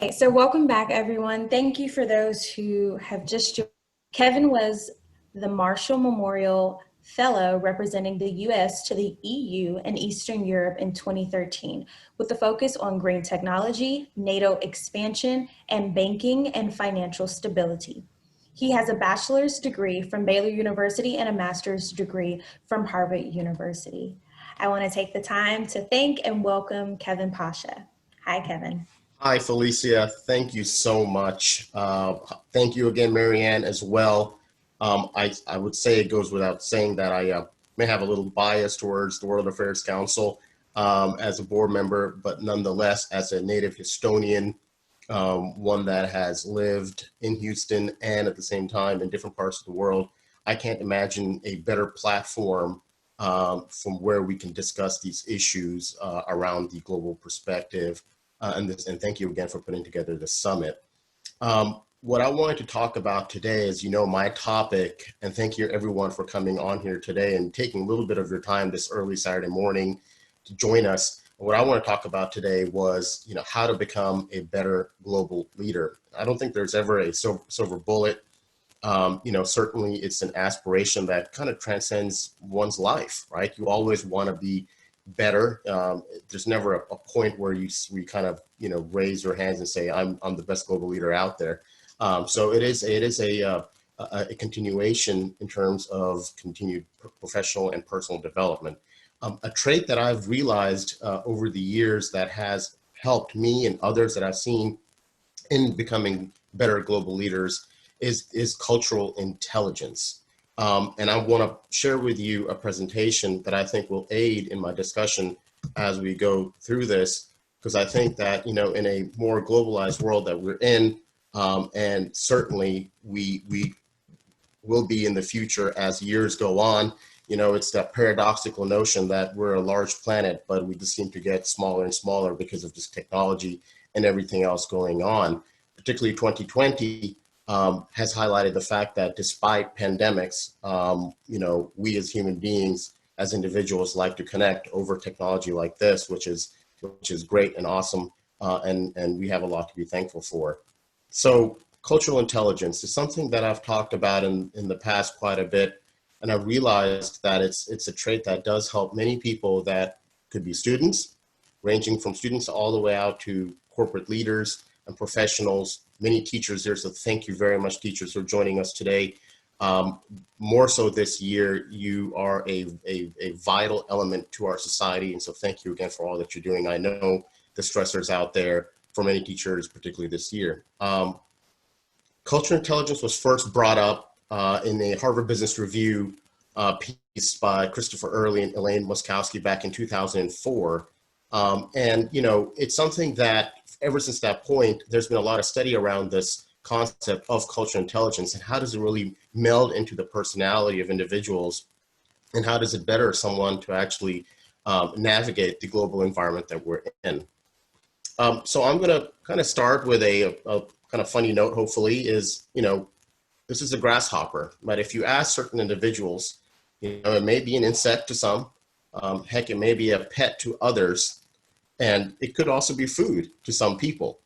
Okay, so welcome back, everyone. Thank you for those who have just joined. Kevin was the Marshall Memorial Fellow representing the U.S. to the EU and Eastern Europe in 2013, with a focus on green technology, NATO expansion, and banking and financial stability. He has a bachelor's degree from Baylor University and a master's degree from Harvard University. I want to take the time to thank and welcome Kevin Pasha. Hi, Kevin. Hi, Felicia. Thank you so much. Thank you again, Marianne, as well. I would say it goes without saying that I may have a little bias towards the World Affairs Council as a board member, but nonetheless, as a native Houstonian, one that has lived in Houston and at the same time in different parts of the world, I can't imagine a better platform from where we can discuss these issues around the global perspective. And thank you again for putting together this summit. What I wanted to talk about today is, my topic, and thank you everyone for coming on here today and taking a little bit of your time this early Saturday morning to join us. What I want to talk about today was, how to become a better global leader. I don't think there's ever a silver bullet. Certainly it's an aspiration that kind of transcends one's life, right? You always want to be better. There's never a point where you kind of raise your hands and say I'm the best global leader out there. So it is a continuation in terms of continued professional and personal development. A trait that I've realized over the years that has helped me and others that I've seen in becoming better global leaders is cultural intelligence. And I want to share with you a presentation that I think will aid in my discussion as we go through this, because I think that, in a more globalized world that we're in, and certainly we will be in the future as years go on, it's that paradoxical notion that we're a large planet, but we just seem to get smaller and smaller because of just technology and everything else going on. Particularly 2020 has highlighted the fact that despite pandemics, we as human beings, as individuals, like to connect over technology like this, which is great and awesome, and we have a lot to be thankful for. So cultural intelligence is something that I've talked about in the past quite a bit, and I realized that it's a trait that does help many people that could be students, ranging from students all the way out to corporate leaders and professionals, many teachers here, so thank you very much, teachers, for joining us today. More so this year, you are a vital element to our society, and so thank you again for all that you're doing. I know the stressors out there for many teachers, particularly this year. Cultural intelligence was first brought up in a Harvard Business Review piece by Christopher Early and Elaine Moskowski back in 2004. And it's something that ever since that point, there's been a lot of study around this concept of cultural intelligence and how does it really meld into the personality of individuals, and how does it better someone to actually navigate the global environment that we're in. So I'm going to kind of start with a kind of funny note, hopefully, is, this is a grasshopper, but if you ask certain individuals, it may be an insect to some, heck, it may be a pet to others, and it could also be food to some people.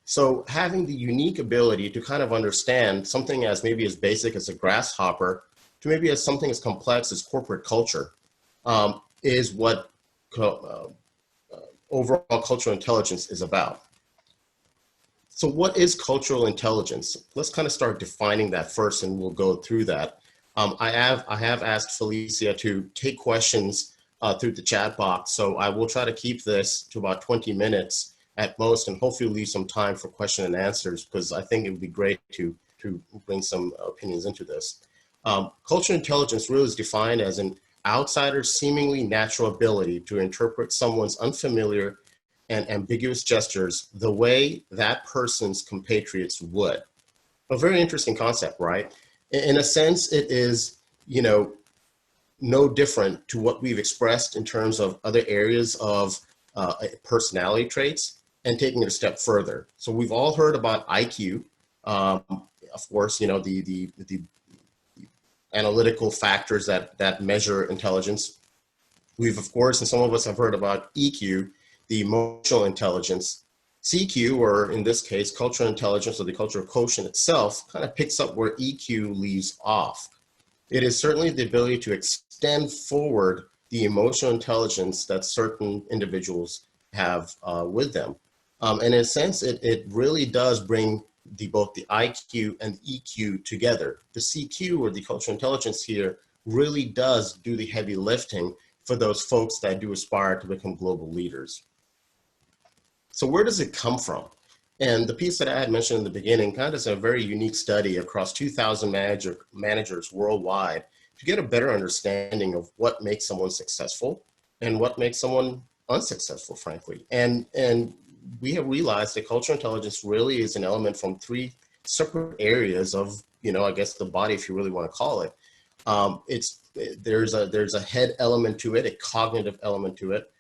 So having the unique ability to kind of understand something as maybe as basic as a grasshopper to maybe as something as complex as corporate culture is what overall cultural intelligence is about. So what is cultural intelligence? Let's kind of start defining that first, and we'll go through that. I have asked Felicia to take questions through the chat box. So I will try to keep this to about 20 minutes at most, and hopefully leave some time for question and answers, because I think it would be great to bring some opinions into this. Cultural intelligence really is defined as an outsider's seemingly natural ability to interpret someone's unfamiliar and ambiguous gestures the way that person's compatriots would. A very interesting concept, right? In a sense, it is, no different to what we've expressed in terms of other areas of personality traits, and taking it a step further. So we've all heard about IQ. Of course, the analytical factors that measure intelligence. We've, of course, and some of us have heard about EQ, the emotional intelligence. CQ, or in this case, cultural intelligence, or the cultural quotient itself, kind of picks up where EQ leaves off. It is certainly the ability to extend forward the emotional intelligence that certain individuals have with them. And in a sense, it really does bring both the IQ and EQ together. The CQ, or the cultural intelligence here, really does do the heavy lifting for those folks that do aspire to become global leaders. So where does it come from? And the piece that I had mentioned in the beginning kind of is a very unique study across 2,000 managers worldwide to get a better understanding of what makes someone successful and what makes someone unsuccessful, frankly. And we have realized that cultural intelligence really is an element from three separate areas of, I guess the body, if you really want to call it. There's a head element to it, a cognitive element to it.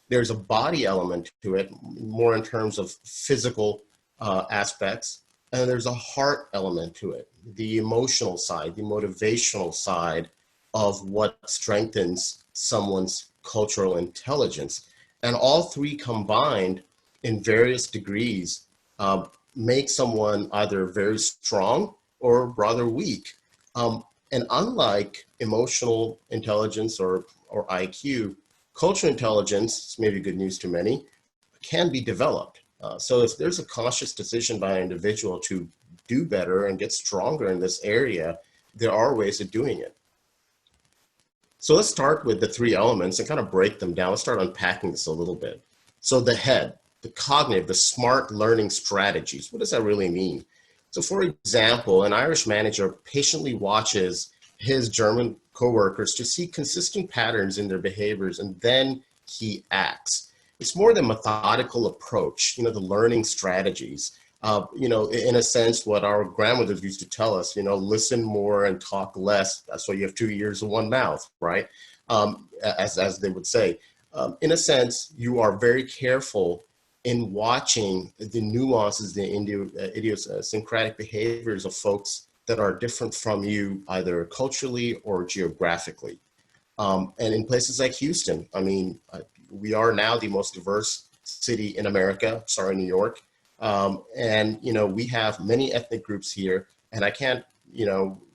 There's a body element to it, more in terms of physical aspects. And there's a heart element to it, the emotional side, the motivational side of what strengthens someone's cultural intelligence. And all three combined in various degrees make someone either very strong or rather weak. And unlike emotional intelligence or IQ, cultural intelligence, maybe good news to many, can be developed. So if there's a conscious decision by an individual to do better and get stronger in this area, there are ways of doing it. So let's start with the three elements and kind of break them down. Let's start unpacking this a little bit. So the head, the cognitive, the smart learning strategies, what does that really mean? So for example, an Irish manager patiently watches his German coworkers to see consistent patterns in their behaviors, and then he acts. It's more the methodical approach, the learning strategies. In a sense, what our grandmothers used to tell us, listen more and talk less. That's why you have 2 ears and one mouth, right? As they would say. In a sense, you are very careful in watching the nuances, the idiosyncratic behaviors of folks that are different from you, either culturally or geographically. And in places like Houston, we are now the most diverse city in America, New York. And we have many ethnic groups here, and I can't,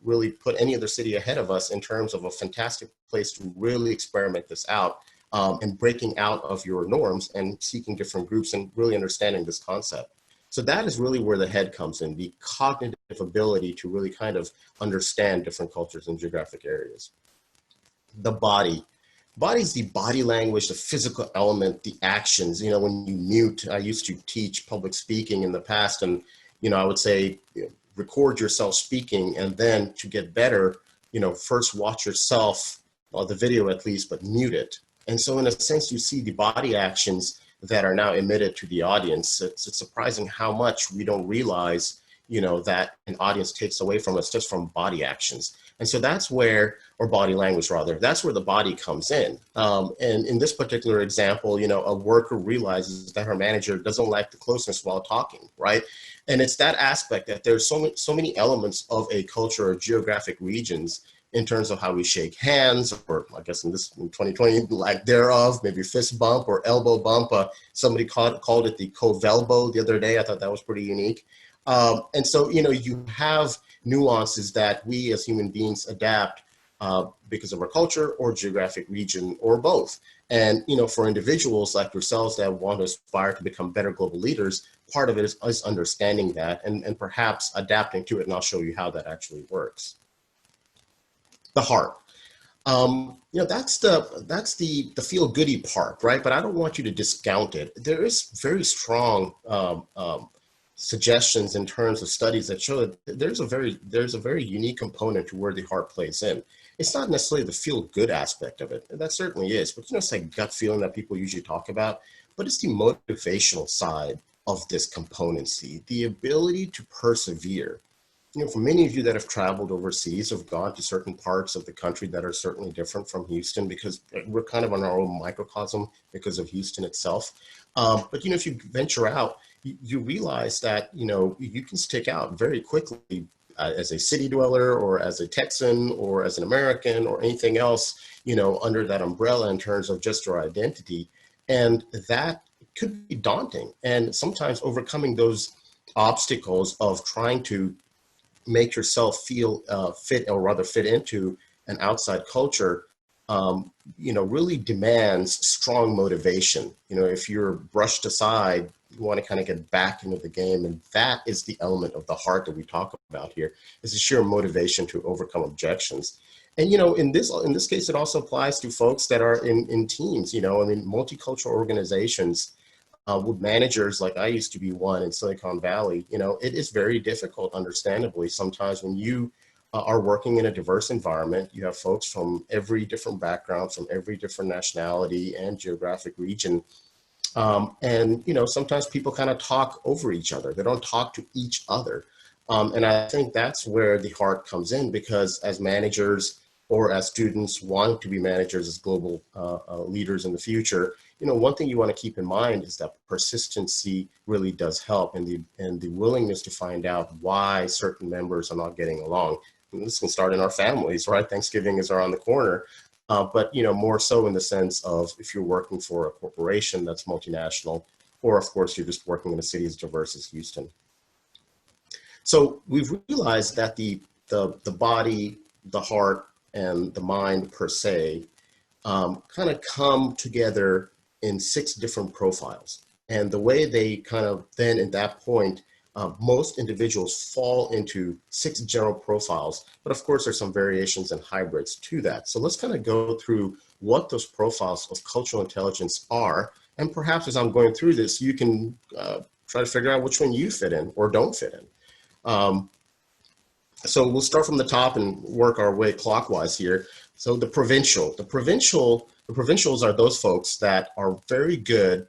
really put any other city ahead of us in terms of a fantastic place to really experiment this out. And breaking out of your norms and seeking different groups and really understanding this concept. So that is really where the head comes in, the cognitive ability to really kind of understand different cultures and geographic areas. The body. Body is the body language, the physical element, the actions. When you mute, I used to teach public speaking in the past, and, I would say, record yourself speaking, and then to get better, first watch yourself, or the video at least, but mute it. And so in a sense, you see the body actions that are now emitted to the audience. It's surprising how much we don't realize, that an audience takes away from us just from body actions. And so that's where, or body language rather, that's where the body comes in. And in this particular example, a worker realizes that her manager doesn't like the closeness while talking, right? And it's that aspect that there's so many elements of a culture or geographic regions in terms of how we shake hands, or I guess in 2020, lack thereof, maybe fist bump or elbow bump. Somebody called it the covelbo the other day. I thought that was pretty unique. And so, you have nuances that we as human beings adapt because of our culture or geographic region or both. And, for individuals like yourselves that want to aspire to become better global leaders, part of it is understanding that and perhaps adapting to it. And I'll show you how that actually works. The heart. That's the feel goody part, right? But I don't want you to discount it. There is very strong suggestions in terms of studies that show that there's a very unique component to where the heart plays in. It's not necessarily the feel good aspect of it. That certainly is, but it's like gut feeling that people usually talk about, but it's the motivational side of this componency, the ability to persevere. For many of you that have traveled overseas, have gone to certain parts of the country that are certainly different from Houston, because we're kind of on our own microcosm because of Houston itself. But if you venture out, you realize that, you can stick out very quickly as a city dweller or as a Texan or as an American or anything else, under that umbrella in terms of just your identity. And that could be daunting. And sometimes overcoming those obstacles of trying to make yourself feel fit, or rather fit into an outside culture, really demands strong motivation. If you're brushed aside, you want to kind of get back into the game. And that is the element of the heart that we talk about here, is the sheer motivation to overcome objections. And, in this case, it also applies to folks that are in teams. Multicultural organizations, with managers, like I used to be one in Silicon Valley, it is very difficult, understandably, sometimes when you are working in a diverse environment. You have folks from every different background, from every different nationality and geographic region. And sometimes people kind of talk over each other. They don't talk to each other. And I think that's where the heart comes in, because as managers or as students wanting to be managers, as global leaders in the future, one thing you want to keep in mind is that persistency really does help, and the willingness to find out why certain members are not getting along. And this can start in our families, right? Thanksgiving is around the corner. But more so in the sense of if you're working for a corporation that's multinational, or of course you're just working in a city as diverse as Houston. So we've realized that the body, the heart, and the mind per se kind of come together in 6 different profiles. And the way they kind of then at that point, most individuals fall into 6 general profiles, but of course there's some variations and hybrids to that. So let's kind of go through what those profiles of cultural intelligence are. And perhaps as I'm going through this, you can try to figure out which one you fit in or don't fit in. So we'll start from the top and work our way clockwise here. So the provincials are those folks that are very good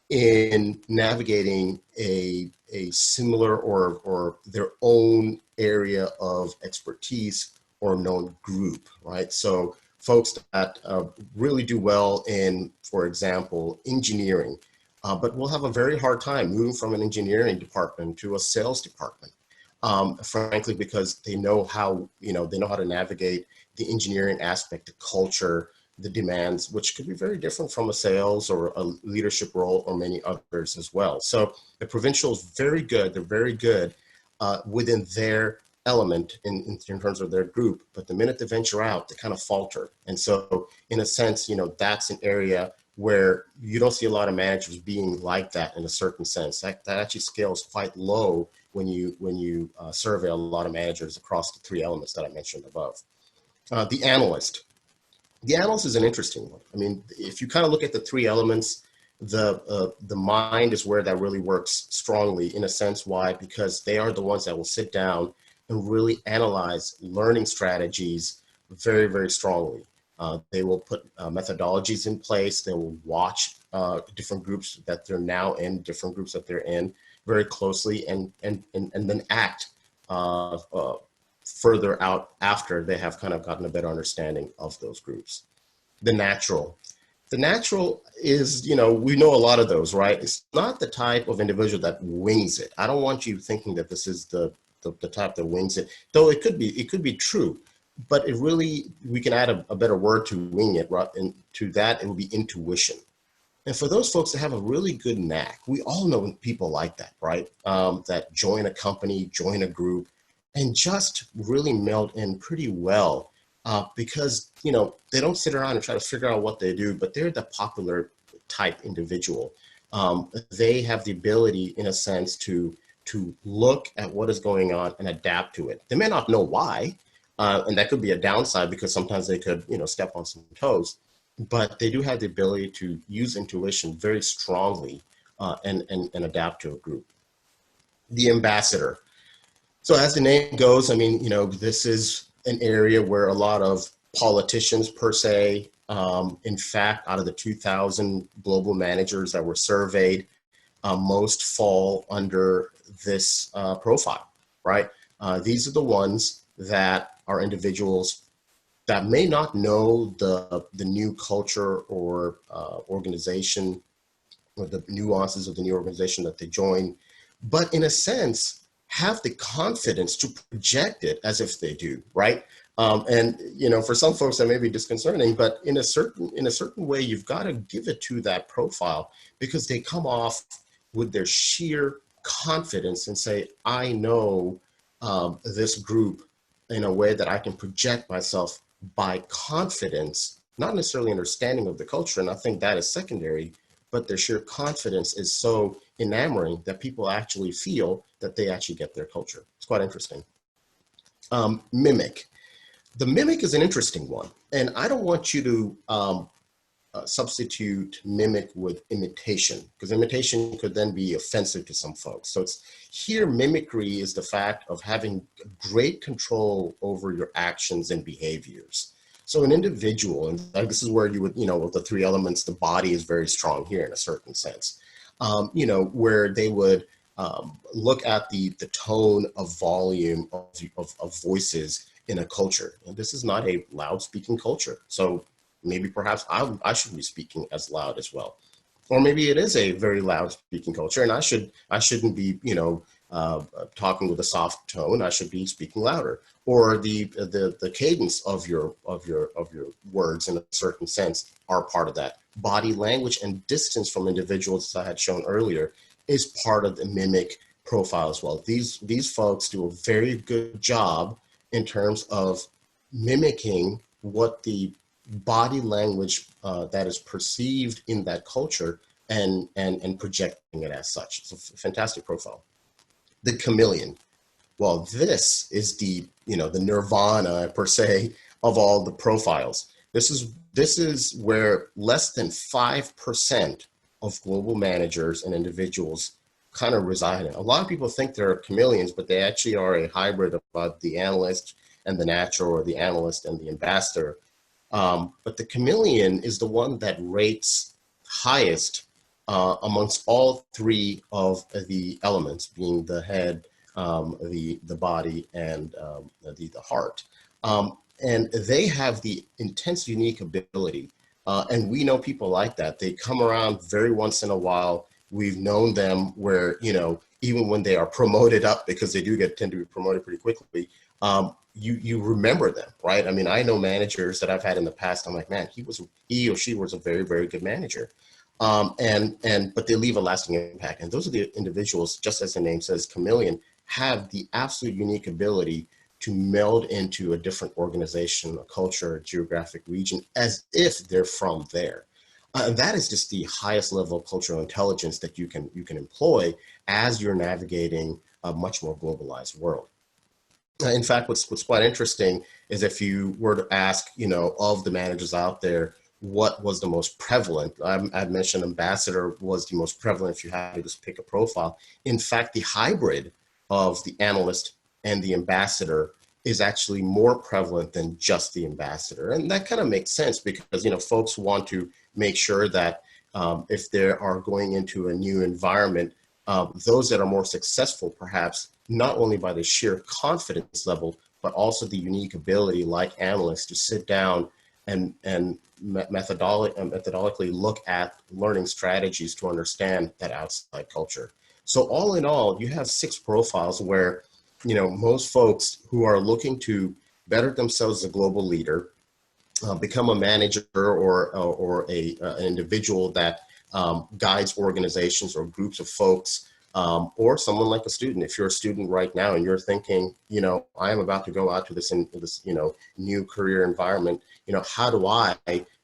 in navigating a similar or their own area of expertise or known group, right? So folks that really do well in, for example, engineering, but will have a very hard time moving from an engineering department to a sales department. Frankly, because they know how to navigate the engineering aspect, the culture, the demands, which could be very different from a sales or a leadership role or many others as well. So the provincials, very good. They're very good within their element in terms of their group. But the minute they venture out, they kind of falter. And so in a sense, that's an area where you don't see a lot of managers being like that in a certain sense. That actually scales quite low when you survey a lot of managers across the 3 elements that I mentioned above. The analyst. The analyst is an interesting one. I mean, if you kind of look at the 3 elements, the mind is where that really works strongly in a sense. Why? Because they are the ones that will sit down and really analyze learning strategies very, very strongly. They will put methodologies in place. They will watch different groups that they're now in, different groups that they're in very closely, and then act further out after they have kind of gotten a better understanding of those groups. The natural. The natural is, we know a lot of those, right? It's not the type of individual that wings it. I don't want you thinking that this is the type that wings it, though it could be true. But it really, we can add a better word to wing it, right? And to that, it would be intuition. And for those folks that have a really good knack, we all know people like that, right? That join a company, join a group, and just really meld in pretty well because, they don't sit around and try to figure out what they do, but they're the popular type individual. They have the ability, in a sense, to look at what is going on and adapt to it. They may not know why, and that could be a downside because sometimes they could, step on some toes, but they do have the ability to use intuition very strongly and adapt to a group. The ambassador. So as the name goes, I mean, this is an area where a lot of politicians per se, in fact, out of the 2,000 global managers that were surveyed, most fall under this profile, right? These are the ones that are individuals that may not know the new culture or organization or the nuances of the new organization that they join, but in a sense, have the confidence to project it as if they do, right? And for some folks that may be disconcerting, but in a certain way, you've got to give it to that profile because they come off with their sheer confidence and say, I know this group in a way that I can project myself by confidence, not necessarily understanding of the culture. And I think that is secondary, but their sheer confidence is so enamoring that people actually feel that they actually get their culture. It's quite interesting. Mimic. The mimic is an interesting one, and I don't want you to substitute mimic with imitation, because imitation could then be offensive to some folks. So it's here, mimicry is the fact of having great control over your actions and behaviors. So an individual, and this is where you would, with the three elements, the body is very strong here in a certain sense, where they would look at the tone of volume of voices in a culture. And this is not a loud speaking culture. So maybe perhaps I should be speaking as loud as well. Or maybe it is a very loud speaking culture and I shouldn't be, talking with a soft tone. I should be speaking louder. Or the cadence of your words in a certain sense are part of that. Body language and distance from individuals, as I had shown earlier, is part of the mimic profile as well. These folks do a very good job in terms of mimicking what the body language that is perceived in that culture and projecting it as such. It's a fantastic profile. The chameleon. Well, this is the nirvana per se of all the profiles. This is where less than 5% of global managers and individuals kind of reside in. A lot of people think they're chameleons, but they actually are a hybrid of the analyst and the natural, or the analyst and the ambassador. But the chameleon is the one that rates highest amongst all three of the elements, being the head, the body, and the heart. And they have the intense, unique ability. And we know people like that. They come around very once in a while. We've known them where, even when they are promoted up, because they do tend to be promoted pretty quickly, you remember them, right? I mean, I know managers that I've had in the past. I'm like, man, he or she was a very, very good manager. But they leave a lasting impact. And those are the individuals, just as the name says, chameleon, have the absolute unique ability to meld into a different organization, a culture, a geographic region, as if they're from there. That is just the highest level of cultural intelligence that you can employ as you're navigating a much more globalized world. In fact, what's quite interesting is if you were to ask, of the managers out there, what was the most prevalent? I'd mentioned ambassador was the most prevalent if you had to just pick a profile. In fact, the hybrid of the analyst and the ambassador is actually more prevalent than just the ambassador. And that kind of makes sense because, folks want to make sure that if they are going into a new environment, those that are more successful, perhaps, not only by the sheer confidence level, but also the unique ability, like analysts, to sit down and methodically look at learning strategies to understand that outside culture. So all in all, you have 6 profiles where, most folks who are looking to better themselves as a global leader, become a manager or an individual that guides organizations or groups of folks, or someone like a student. If you're a student right now and you're thinking, I am about to go out to this new career environment, how do I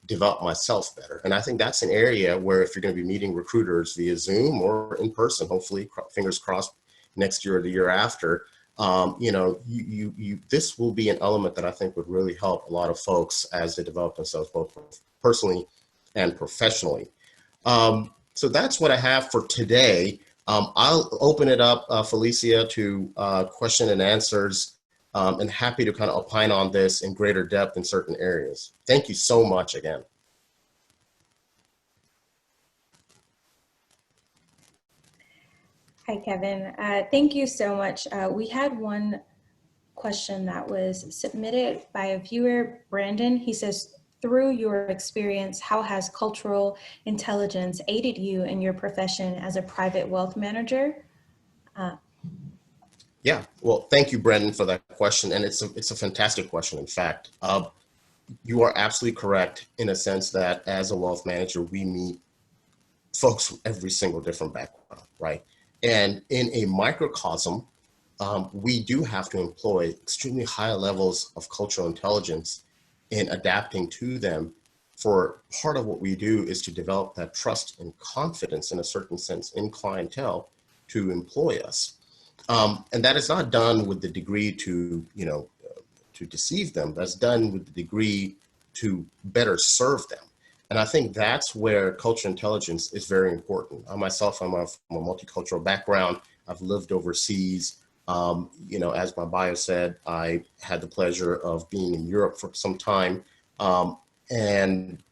develop myself better? And I think that's an area where if you're going to be meeting recruiters via Zoom or in person, hopefully, fingers crossed, next year or the year after, this will be an element that I think would really help a lot of folks as they develop themselves both personally and professionally. So that's what I have for today. I'll open it up, Felicia, to question and answers, and happy to kind of opine on this in greater depth in certain areas. Thank you so much again. Hi, Kevin. Thank you so much. We had one question that was submitted by a viewer, Brandon. He says, through your experience, how has cultural intelligence aided you in your profession as a private wealth manager? Yeah, well, thank you, Brendan, for that question. And it's a fantastic question, in fact. You are absolutely correct in a sense that as a wealth manager, we meet folks from every single different background, right? And in a microcosm, we do have to employ extremely high levels of cultural intelligence in adapting to them. For part of what we do is to develop that trust and confidence in a certain sense in clientele to employ us. And that is not done with the degree to, to deceive them. That's done with the degree to better serve them. And I think that's where cultural intelligence is very important. I myself, I'm from a multicultural background. I've lived overseas. As my bio said, I had the pleasure of being in Europe for some time. And,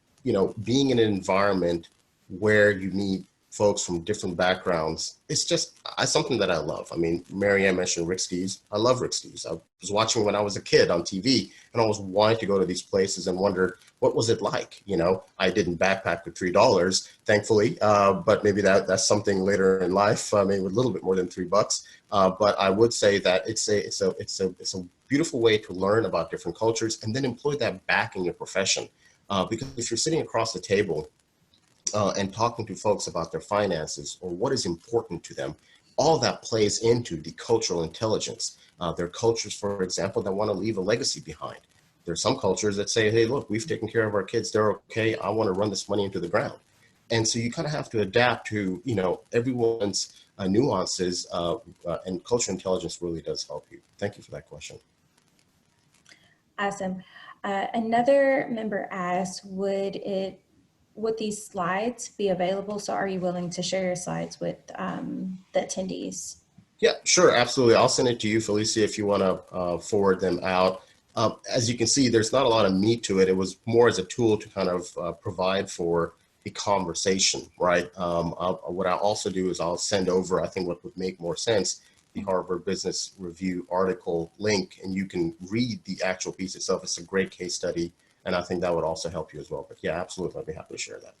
being in an environment where you meet folks from different backgrounds, it's just something that I love. I mean, Marianne mentioned Rick Steves. I love Rick Steves. I was watching when I was a kid on TV, and I was wanting to go to these places and wondered what was it like. I didn't backpack with $3, thankfully, but maybe that's something later in life, maybe with a little bit more than $3. But I would say that it's a beautiful way to learn about different cultures and then employ that back in your profession. Because if you're sitting across the table and talking to folks about their finances or what is important to them, all that plays into the cultural intelligence. There are cultures, for example, that want to leave a legacy behind. There are some cultures that say, hey, look, we've taken care of our kids. They're okay. I want to run this money into the ground. And so you kind of have to adapt to, everyone's nuances, and cultural intelligence really does help you. Thank you for that question. Awesome. Another member asked, would these slides be available? So are you willing to share your slides with the attendees? Yeah, sure, absolutely. I'll send it to you, Felicia, if you want to forward them out. As you can see, there's not a lot of meat to it. It was more as a tool to kind of provide for a conversation, right? What I'll also do is I'll send over, I think what would make more sense, the Harvard Business Review article link, and you can read the actual piece itself. It's a great case study, and I think that would also help you as well. But yeah, absolutely, I'd be happy to share that.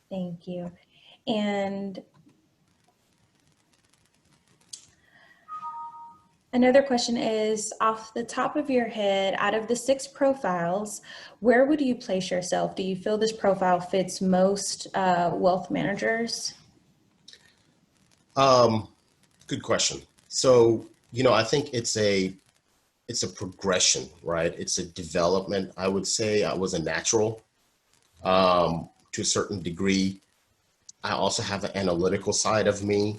Thank you. And another question is, off the top of your head, out of the 6 profiles, where would you place yourself? Do you feel this profile fits most wealth managers? Good question. So, I think it's a progression, right? It's a development. I would say I was a natural to a certain degree. I also have an analytical side of me.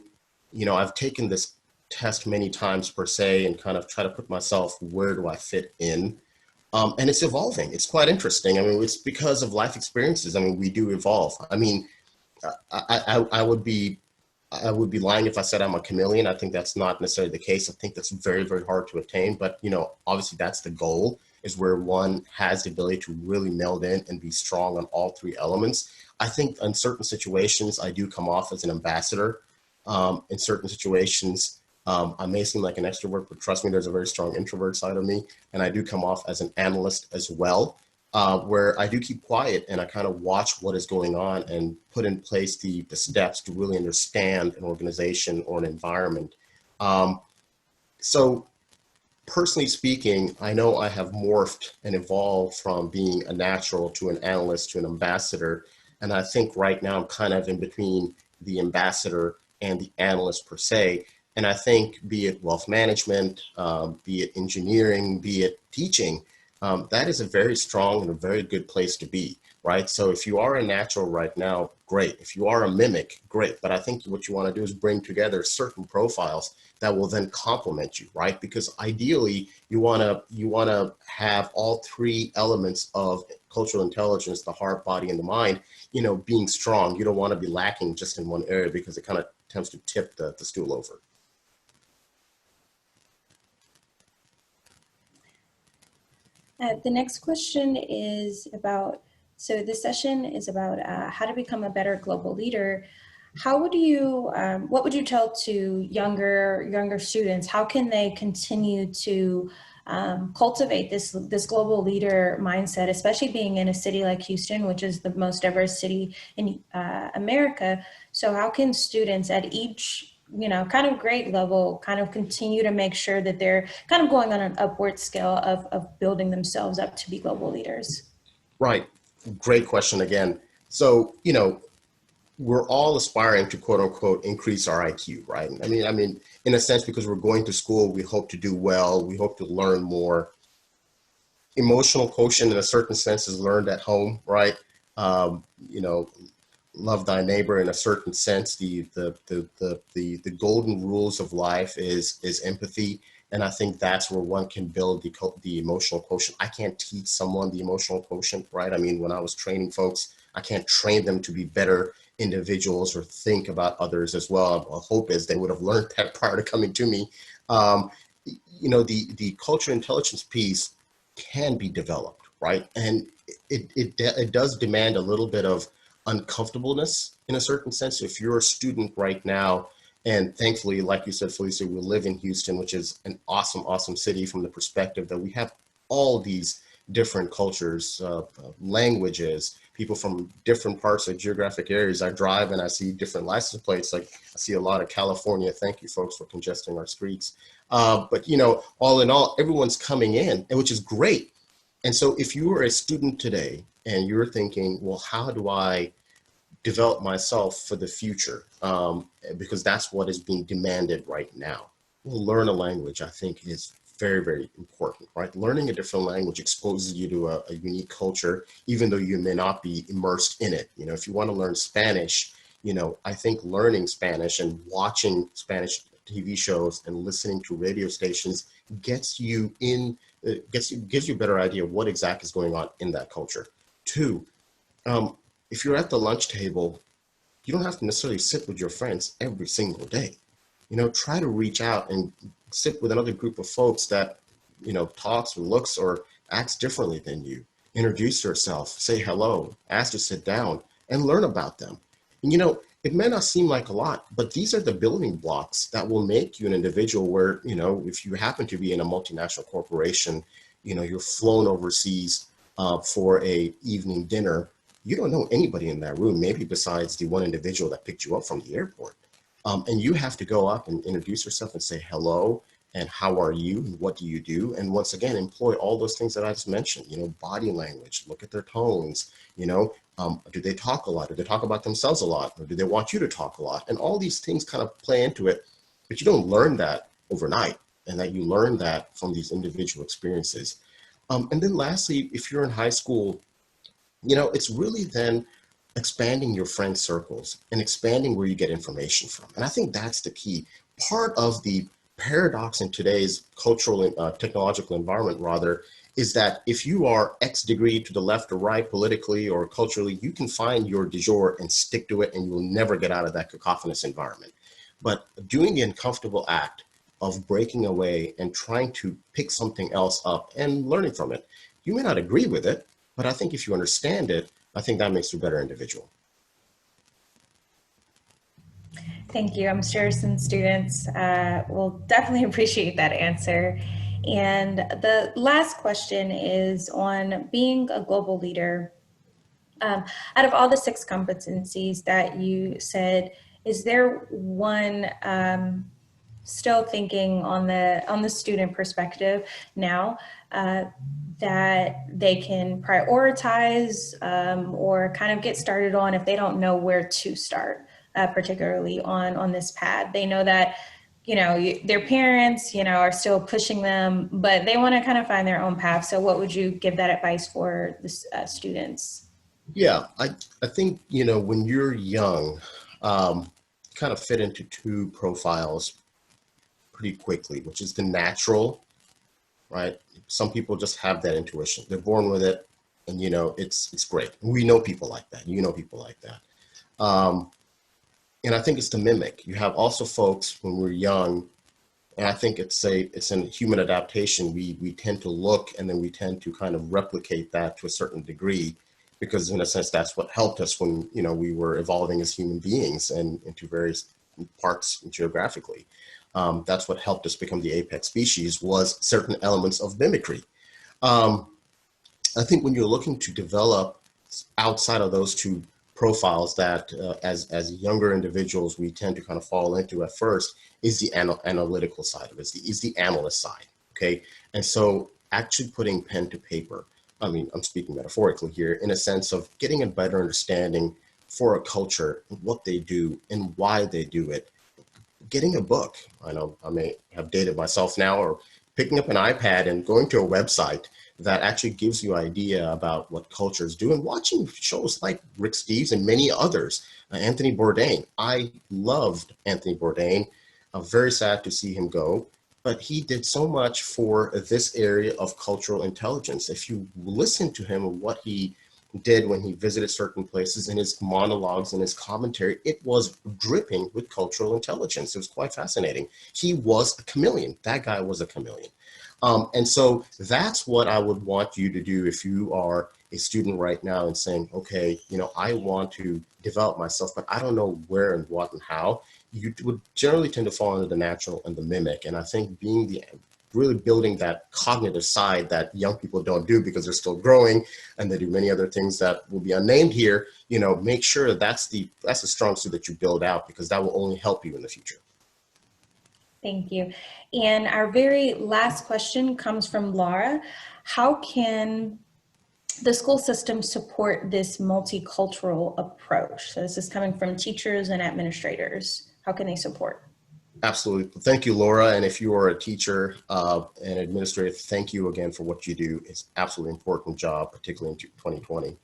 I've taken this test many times per se and kind of try to put myself, where do I fit in? And it's evolving. It's quite interesting. I mean, it's because of life experiences. I mean, we do evolve. I mean, I would be lying if I said I'm a chameleon. I think that's not necessarily the case. I think that's very, very hard to attain. But, obviously that's the goal, is where one has the ability to really meld in and be strong on all 3 elements. I think in certain situations, I do come off as an ambassador. In certain situations, I may seem like an extrovert, but trust me, there's a very strong introvert side of me. And I do come off as an analyst as well, where I do keep quiet and I kind of watch what is going on and put in place the steps to really understand an organization or an environment. So personally speaking, I know I have morphed and evolved from being a natural to an analyst to an ambassador. And I think right now I'm kind of in between the ambassador and the analyst per se. And I think, be it wealth management, be it engineering, be it teaching, that is a very strong and a very good place to be, right? So if you are a natural right now, great. If you are a mimic, great. But I think what you want to do is bring together certain profiles that will then complement you, right? Because ideally, you want to have all 3 elements of cultural intelligence, the heart, body, and the mind, being strong. You don't want to be lacking just in one area, because it kind of tends to tip the stool over. The next question is about, so this session is about how to become a better global leader. What would you tell to younger students? How can they continue to cultivate this global leader mindset, especially being in a city like Houston, which is the most diverse city in America? So how can students at each kind of grade level, kind of continue to make sure that they're kind of going on an upward scale of building themselves up to be global leaders? Right. Great question again. So, we're all aspiring to quote unquote increase our IQ, right? I mean, in a sense, because we're going to school, we hope to do well, we hope to learn more. Emotional quotient, in a certain sense, is learned at home, right? Um, you know, love thy neighbor in a certain sense. The golden rules of life is empathy, and I think that's where one can build the emotional quotient. I can't teach someone the emotional quotient, right? I mean, when I was training folks, I can't train them to be better individuals or think about others as well. My hope is they would have learned that prior to coming to me. Um, the culture intelligence piece can be developed, right? And it does demand a little bit of uncomfortableness in a certain sense. If you're a student right now, and thankfully, like you said, Felicia, we live in Houston, which is an awesome, awesome city from the perspective that we have all these different cultures, languages, people from different parts of geographic areas. I drive and I see different license plates. Like I see a lot of California. Thank you, folks, for congesting our streets. But all in all, everyone's coming in, and which is great. And so if you are a student today and you're thinking, well, how do I develop myself for the future? Because that's what is being demanded right now. Well, learn a language, I think, is very, very important, right? Learning a different language exposes you to a unique culture, even though you may not be immersed in it. If you want to learn Spanish, I think learning Spanish and watching Spanish TV shows and listening to radio stations gets you in, gives you a better idea of what exactly is going on in that culture. Two, if you're at the lunch table, you don't have to necessarily sit with your friends every single day. Try to reach out and sit with another group of folks that, talks or looks or acts differently than you. Introduce yourself, say hello, ask to sit down, and learn about them. And it may not seem like a lot, but these are the building blocks that will make you an individual where, if you happen to be in a multinational corporation, you're flown overseas for a evening dinner. You don't know anybody in that room, maybe besides the one individual that picked you up from the airport. And you have to go up and introduce yourself and say hello and how are you and what do you do? And once again, employ all those things that I just mentioned, body language, look at their tones, do they talk a lot? Do they talk about themselves a lot? Or do they want you to talk a lot? And all these things kind of play into it, but you don't learn that overnight, and that you learn that from these individual experiences. And then lastly, if you're in high school, it's really then expanding your friend circles and expanding where you get information from. And I think that's the key. Part of the paradox in today's cultural and technological environment, rather, is that if you are X degree to the left or right politically or culturally, you can find your du jour and stick to it, and you will never get out of that cacophonous environment. But doing the uncomfortable act of breaking away and trying to pick something else up and learning from it, you may not agree with it, but I think if you understand it, I think that makes you a better individual. Thank you. I'm sure some students will definitely appreciate that answer. And the last question is on being a global leader. Out of all the 6 competencies that you said, is there one still thinking on the student perspective now that they can prioritize or kind of get started on if they don't know where to start, particularly on this path? They know that their parents are still pushing them, but they want to kind of find their own path. So what would you give that advice for the students? Yeah, I think, when you're young, kind of fit into 2 profiles pretty quickly, which is the natural, right? Some people just have that intuition. They're born with it, and it's great. We know people like that. People like that. And I think it's the mimic. You have also folks when we're young, and I think it's a human adaptation. We tend to look, and then we tend to kind of replicate that to a certain degree, because in a sense that's what helped us when we were evolving as human beings and into various parts geographically. That's what helped us become the apex species, was certain elements of mimicry. I think when you're looking to develop outside of those 2 profiles that as younger individuals, we tend to kind of fall into at first is the analytical side of it, is the analyst side, okay? And so actually putting pen to paper, I mean, I'm speaking metaphorically here, in a sense of getting a better understanding for a culture, what they do and why they do it. Getting a book, I know I may have dated myself now, or picking up an iPad and going to a website that actually gives you idea about what cultures do, and watching shows like Rick Steves and many others. Anthony Bourdain, I loved Anthony Bourdain. I'm very sad to see him go, but he did so much for this area of cultural intelligence. If you listen to him and what he did when he visited certain places, in his monologues and his commentary, it was dripping with cultural intelligence. It was quite fascinating. He was a chameleon. That guy was a chameleon. And so that's what I would want you to do if you are a student right now and saying, okay, you know, I want to develop myself, but I don't know where and what and how. You would generally tend to fall into the natural and the mimic. And I think really building that cognitive side that young people don't do because they're still growing and they do many other things that will be unnamed here, you know, make sure that's the strong suit that you build out, because that will only help you in the future. Thank you. And our very last question comes from Laura. How can the school system support this multicultural approach? So this is coming from teachers and administrators. How can they support? Absolutely. Thank you, Laura. And if you are a teacher and administrator, thank you again for what you do. It's absolutely important job, particularly in 2020.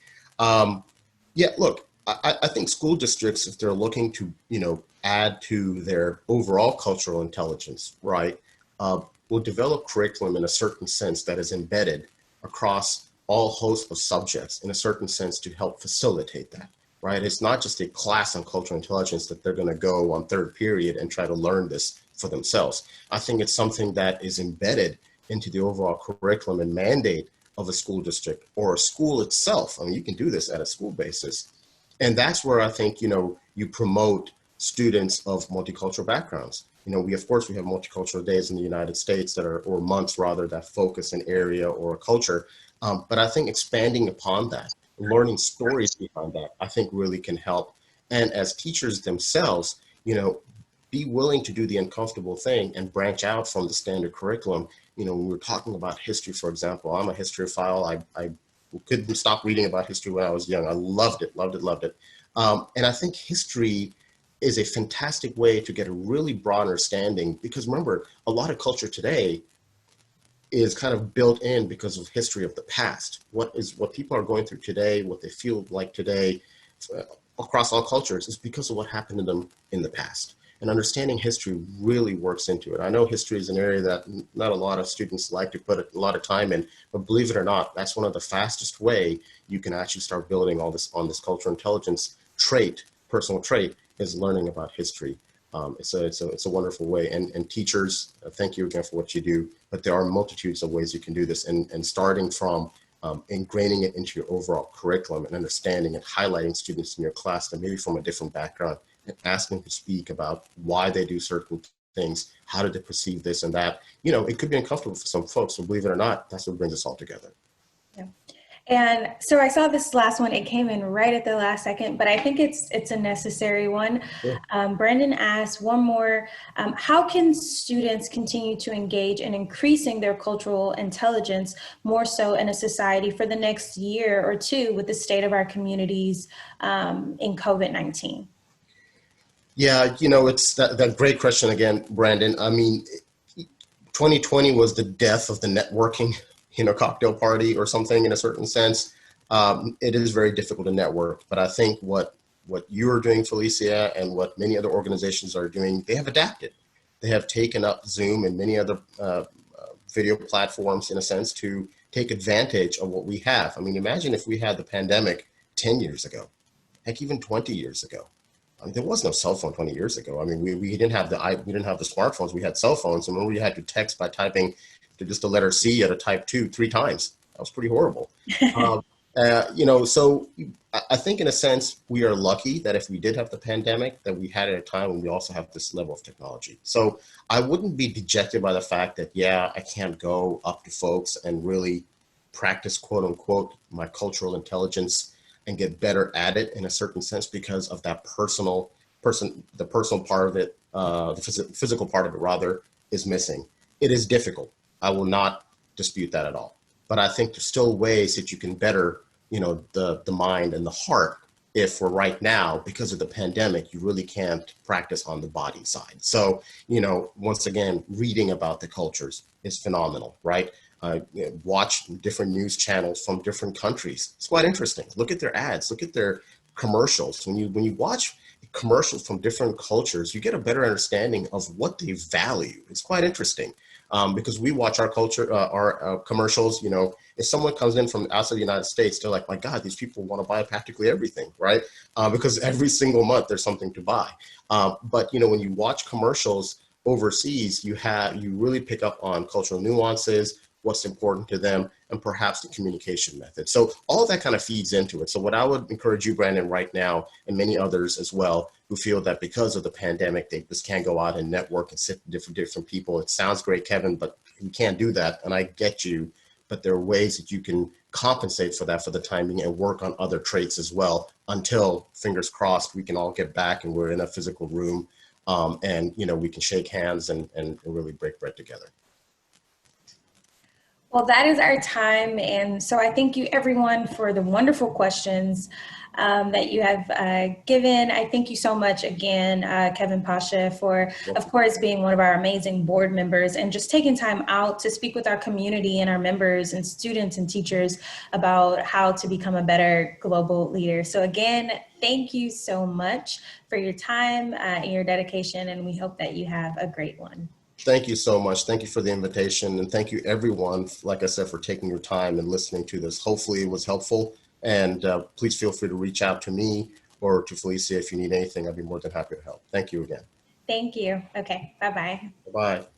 Yeah, look, I think school districts, if they're looking to, you know, add to their overall cultural intelligence, right, will develop curriculum in a certain sense that is embedded across all hosts of subjects in a certain sense to help facilitate that, right? It's not just a class on cultural intelligence that they're going to go on third period and try to learn this for themselves. I think it's something that is embedded into the overall curriculum and mandate of a school district or a school itself. I mean, you can do this at a school basis. And that's where I think, you know, you promote students of multicultural backgrounds. You know, of course, we have multicultural days in the United States that are, or months rather, that focus an area or a culture. But I think expanding upon that, learning stories behind that, I think really can help. And as teachers themselves, you know, be willing to do the uncomfortable thing and branch out from the standard curriculum. You know, when we're talking about history, for example, I'm a historyphile. I couldn't stop reading about history when I was young. I loved it, loved it, loved it. And I think history is a fantastic way to get a really broad understanding, because remember, a lot of culture today is kind of built in because of history of the past. What people are going through today, what they feel like today, across all cultures, is because of what happened to them in the past. And understanding history really works into it. I know history is an area that not a lot of students like to put a lot of time in, but believe it or not, that's one of the fastest way you can actually start building all this on this cultural intelligence trait, personal trait, is learning about history. It's a wonderful way. And teachers, thank you again for what you do. But there are multitudes of ways you can do this, and starting from ingraining it into your overall curriculum and understanding and highlighting students in your class that maybe from a different background, and asking to speak about why they do certain things, how did they perceive this and that. You know, it could be uncomfortable for some folks, so believe it or not, that's what brings us all together. Yeah. And so I saw this last one. It came in right at the last second, but I think it's a necessary one. Yeah. Brandon asked one more. How can students continue to engage in increasing their cultural intelligence more so in a society for the next year or two with the state of our communities in COVID-19? Yeah, you know, it's that great question again, Brandon. I mean, 2020 was the death of the networking, you know, cocktail party or something in a certain sense. It is very difficult to network, but I think what you're doing, Felicia, and what many other organizations are doing, they have adapted. They have taken up Zoom and many other video platforms, in a sense, to take advantage of what we have. I mean, imagine if we had the pandemic 10 years ago, heck, even 20 years ago. I mean, there was no cell phone 20 years ago. I mean, we didn't have we didn't have the smartphones. We had cell phones, and when we had to text by typing to just the letter C, you had to type 2-3 times. That was pretty horrible. You know, so I think in a sense we are lucky that if we did have the pandemic, that we had it at a time when we also have this level of technology. So I wouldn't be dejected by the fact that, yeah, I can't go up to folks and really practice, quote unquote, my cultural intelligence and get better at it in a certain sense because of that the personal part of it, the physical part of it rather, is missing. It is difficult. I will not dispute that at all. But I think there's still ways that you can better, the mind and the heart. If for right now, because of the pandemic, you really can't practice on the body side. So, once again, reading about the cultures is phenomenal, right? Watch different news channels from different countries. It's quite interesting. Look at their ads. Look at their commercials. When you watch commercials from different cultures, you get a better understanding of what they value. It's quite interesting. Because we watch our culture, our commercials, if someone comes in from outside the United States, they're like, my God, these people want to buy practically everything, right? Because every single month there's something to buy. But, when you watch commercials overseas, you really pick up on cultural nuances, what's important to them, and perhaps the communication method. So all of that kind of feeds into it. So what I would encourage you, Brandon, right now, and many others as well, who feel that because of the pandemic, they just can't go out and network and sit with different people. It sounds great, Kevin, but you can't do that. And I get you, but there are ways that you can compensate for that for the timing and work on other traits as well until, fingers crossed, we can all get back and we're in a physical room, and we can shake hands and really break bread together. Well, that is our time. And so I thank you everyone for the wonderful questions that you have given. I thank you so much again, Kevin Pasha, for, of course, being one of our amazing board members and just taking time out to speak with our community and our members and students and teachers about how to become a better global leader. So again, thank you so much for your time and your dedication, and we hope that you have a great one. Thank you so much. Thank you for the invitation. And thank you, everyone, like I said, for taking your time and listening to this. Hopefully it was helpful. And please feel free to reach out to me or to Felicia if you need anything. I'd be more than happy to help. Thank you again. Thank you. Okay. Bye-bye. Bye-bye.